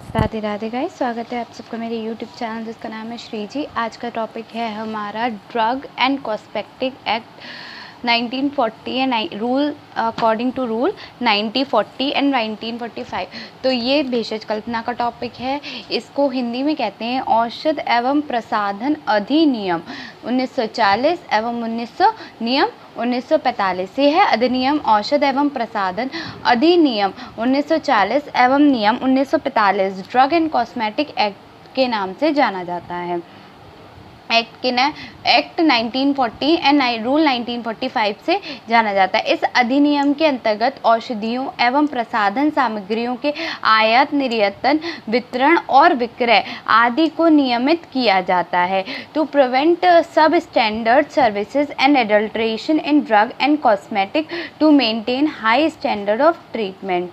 Radhe Radhe guys, स्वागत है आप सबका मेरे यूट्यूब चैनल जिसका नाम है श्री जी। आज का टॉपिक है हमारा drug and cosmetic act 1940 and rule according to rule 1940 and 1945। तो ये भेषज कल्पना का टॉपिक है। इसको हिंदी में कहते हैं औषध एवं प्रसाधन अधिनियम 1940 एवं 1945 से है। अधिनियम औषध एवं प्रसाधन अधिनियम 1940 एवं नियम 1945 ड्रग एंड कॉस्मेटिक एक्ट के नाम से जाना जाता है। एक्ट 1940 एंड रूल 1945 से जाना जाता है। इस अधिनियम के अंतर्गत औषधियों एवं प्रसाधन सामग्रियों के आयात, निर्यातन, वितरण और विक्रय आदि को नियमित किया जाता है। To prevent substandard services and adulteration in drug and cosmetic to maintain high standard of treatment.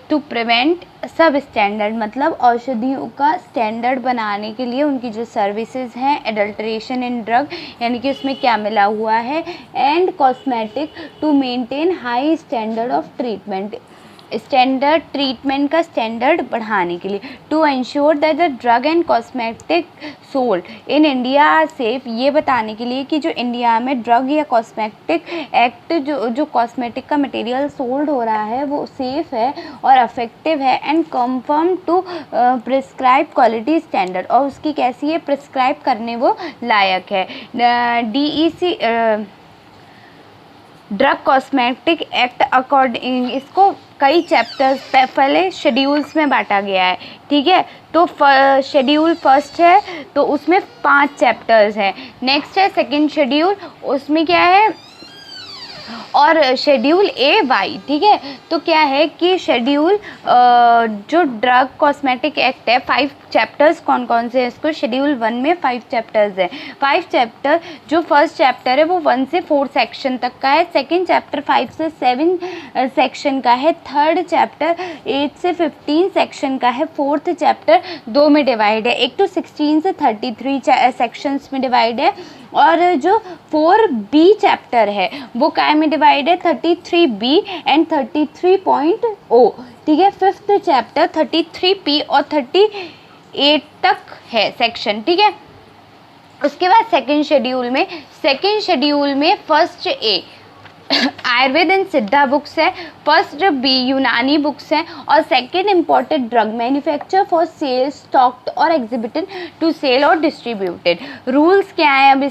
To prevent substandard मतलब औषधियों का स्टैंडर्ड बनाने के लिए उनकी जो सर्विसेज हैं, एडल्ट्रेशन इन ड्रग यानी कि उसमें क्या मिला हुआ है, and cosmetic to maintain high standard of treatment, standard treatment का स्टैंडर्ड बढ़ाने के लिए। To ensure that the drug and cosmetic sold in India are safe, ये बताने के लिए कि जो इंडिया में ड्रग या कॉस्मेटिक एक्ट जो कॉस्मेटिक का मटेरियल सोल्ड हो रहा है वो सेफ है और अफेक्टिव है and confirm to prescribe quality standard, और उसकी कैसी है, प्रिस्क्राइब करने वो लायक है। DEC drug cosmetic act according इसको कई चैप्टर्स पहले शेड्यूल्स में बांटा गया है। ठीक है, तो शेड्यूल फर्स्ट है तो उसमें 5 चैप्टर्स हैं। नेक्स्ट है सेकंड शेड्यूल, उसमें क्या है, और शेड्यूल AY। ठीक है, तो क्या है कि शेड्यूल जो ड्रग कॉस्मेटिक एक्ट है 5 चैप्टर्स कौन कौन से हैं, इसको शेड्यूल 1 में 5 चैप्टर्स हैं। 5 चैप्टर, जो फर्स्ट चैप्टर है वो 1 से 4 सेक्शन तक का है, सेकंड चैप्टर 5 से 7 सेक्शन का है, थर्ड चैप्टर 8 से 15 सेक्शन का है, फोर्थ चैप्टर 2 में डिवाइड है, 1 to 16 से 33 सेक्शंस में डिवाइड है, और जो 4B चैप्टर है वो काय में डिवाइड है, 33B एंड 33.0। ठीक है, फिफ्थ चैप्टर 33P और 38 तक है सेक्शन। ठीक है, उसके बाद सेकंड शेड्यूल में फर्स्ट A आयुर्वेद एंड सिद्धा बुक्स है, फर्स्ट B यूनानी बुक्स हैं, और second imported drug manufacture for cell, stocked और एग्जिबिटेड टू सेल और डिस्ट्रीब्यूटेड। रूल्स क्या है अब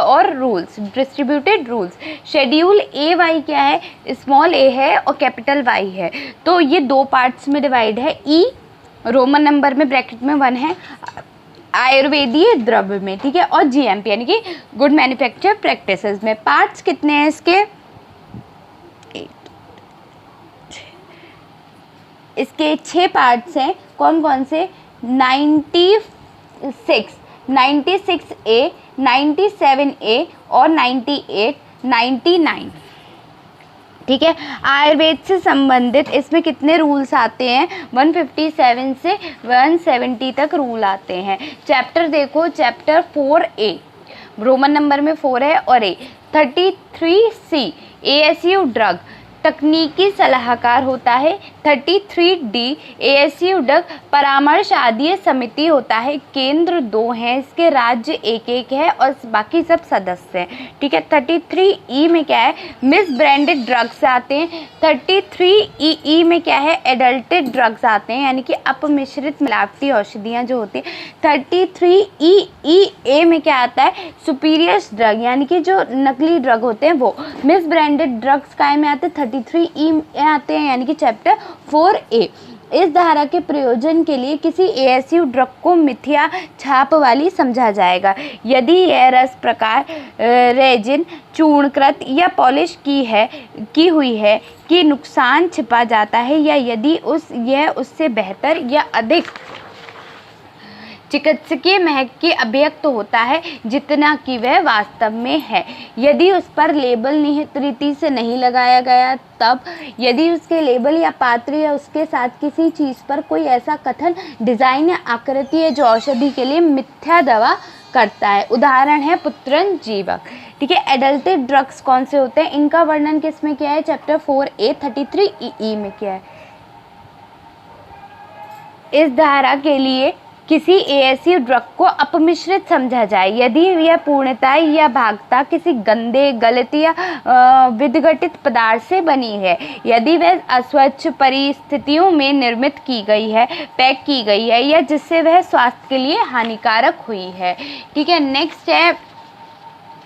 और rules, distributed rules. Schedule AY क्या है, स्मॉल a है और कैपिटल Y है, तो ये 2 पार्ट्स में डिवाइड है। E रोमन नंबर में ब्रैकेट में 1 है आयुर्वेदीय द्रव्य में, ठीक है, और GMP यानी कि गुड मैन्युफैक्चर प्रैक्टिसेस में। पार्ट्स कितने हैं इसके, इसके 6 पार्ट्स हैं। कौन कौन से, 96, 96A, 97A और 98, 99। ठीक है, आयुर्वेद से संबंधित इसमें कितने रूल्स आते हैं, 157 से 170 तक रूल आते हैं। चैप्टर देखो, चैप्टर 4A रोमन नंबर में 4 है और A 33C ASU ड्रग तकनीकी सलाहकार होता है, 33D ASU ड्रग परामर्श आदि समिति होता है, केंद्र 2 हैं इसके, राज्य 1 है और बाकी सब सदस्य हैं। ठीक है, 33E में क्या है, मिस ब्रांडेड ड्रग्स आते हैं, 33EE में क्या है, एडल्टेड ड्रग्स आते हैं यानी कि अपमिश्रित मिलावटी औषधियाँ जो होती हैं। 33EA में क्या आता है, सुपीरियर्स ड्रग यानी कि जो नकली ड्रग होते हैं वो। मिस ब्रांडेड ड्रग्स काय में आते हैं, 33E में आते हैं यानी कि चैप्टर 4A। इस धारा के प्रयोजन के लिए किसी ASU ड्रग को मिथ्या छाप वाली समझा जाएगा यदि यह रस प्रकार रेजिन चूर्णकृत या पॉलिश की हुई है कि नुकसान छिपा जाता है, या यदि यह उससे बेहतर या अधिक चिकित्सकीय महक के अभियुक्त होता है जितना कि वह वास्तव में है। यदि उस पर लेबल निहित रीति से नहीं लगाया गया, तब यदि उसके लेबल या पात्र या उसके साथ किसी चीज़ पर कोई ऐसा कथन, डिज़ाइन या आकृति है जो औषधि के लिए मिथ्या दावा करता है। उदाहरण है पुत्रन जीवक। ठीक है, एडल्टेड ड्रग्स कौन से होते हैं, इनका वर्णन किस में किया है, चैप्टर 4A 33EE में किया है। इस धारा के लिए किसी एएसयू ड्रग को अपमिश्रित समझा जाए यदि यह पूर्णतः या भागता किसी गंदे, गलत या विघटित पदार्थ से बनी है, यदि वह अस्वच्छ परिस्थितियों में निर्मित की गई है, पैक की गई है या जिससे वह स्वास्थ्य के लिए हानिकारक हुई है। ठीक है, नेक्स्ट है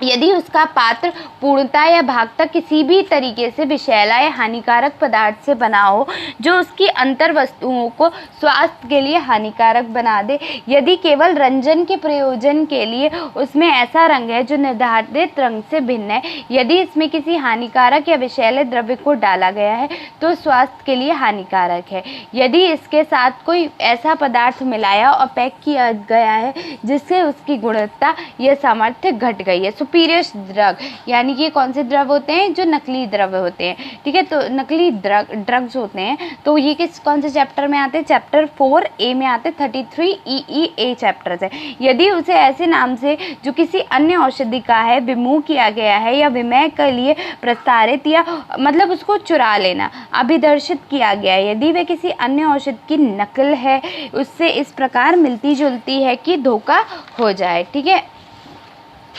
यदि उसका पात्र पूर्णतः या भागता किसी भी तरीके से विषैला या हानिकारक पदार्थ से बना हो जो उसकी अंतर वस्तुओं को स्वास्थ्य के लिए हानिकारक बना दे, यदि केवल रंजन के प्रयोजन के लिए उसमें ऐसा रंग है जो निर्धारित रंग से भिन्न है, यदि इसमें किसी हानिकारक या विषैले द्रव्य को डाला गया है तो स्वास्थ्य के लिए हानिकारक है, यदि इसके साथ कोई ऐसा पदार्थ मिलाया और पैक किया गया है जिससे उसकी गुणवत्ता या सामर्थ्य घट गई है। सुपीरियर ड्रग यानी कि कौन से द्रव होते हैं, जो नकली द्रव्य होते हैं। ठीक है, तो नकली ड्रग्स होते हैं, तो ये कौन से चैप्टर में आते हैं, चैप्टर 4A में आते हैं, 33 EEA चैप्टर है। यदि उसे ऐसे नाम से जो किसी अन्य औषधि का है विमुख किया गया है या विमय के लिए प्रस्तारित या मतलब उसको चुरा लेना अभिदर्शित किया गया है, यदि वह किसी अन्य औषधि की नकल है, उससे इस प्रकार मिलती जुलती है कि धोखा हो जाए। ठीक है,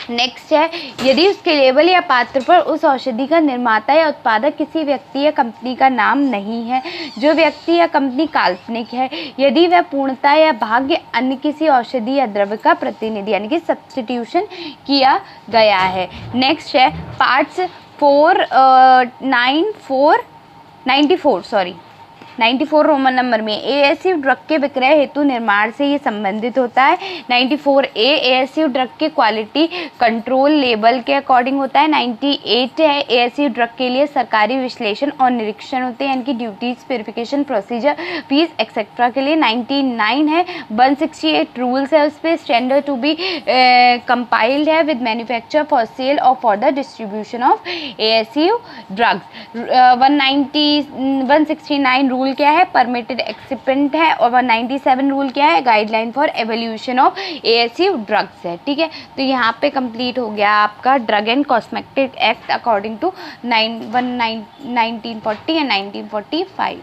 नेक्स्ट है यदि उसके लेबल या पात्र पर उस औषधि का निर्माता या उत्पादक किसी व्यक्ति या कंपनी का नाम नहीं है, जो व्यक्ति या कंपनी काल्पनिक है, यदि वह पूर्णतः या भाग्य अन्य किसी औषधि या द्रव्य का प्रतिनिधि यानी कि सब्स्टिट्यूशन किया गया है। नेक्स्ट है पार्ट्स 94 रोमन नंबर में एएसयू ड्रग के विक्रय हेतु निर्माण से ये संबंधित होता है। 94A एएसयू ड्रग के क्वालिटी कंट्रोल लेबल के अकॉर्डिंग होता है। 98 है एएसयू ड्रग के लिए सरकारी विश्लेषण और निरीक्षण होते हैं यानी कि duties, verification, procedure, fees etcetera के लिए। 99 है 168 रूल्स है, उस पर स्टैंडर्ड टू बी कंपाइल्ड है विद मैन्युफैक्चर फॉर सेल और for the distribution of ASU drugs. 169 rule क्या है, परमिटेड एक्सिपेंट है, और 197 रूल क्या है, guideline for evolution of ASU drugs है। ठीक है, तो यहाँ पे कंप्लीट हो गया आपका drug and cosmetic act according to 1940 and 1945।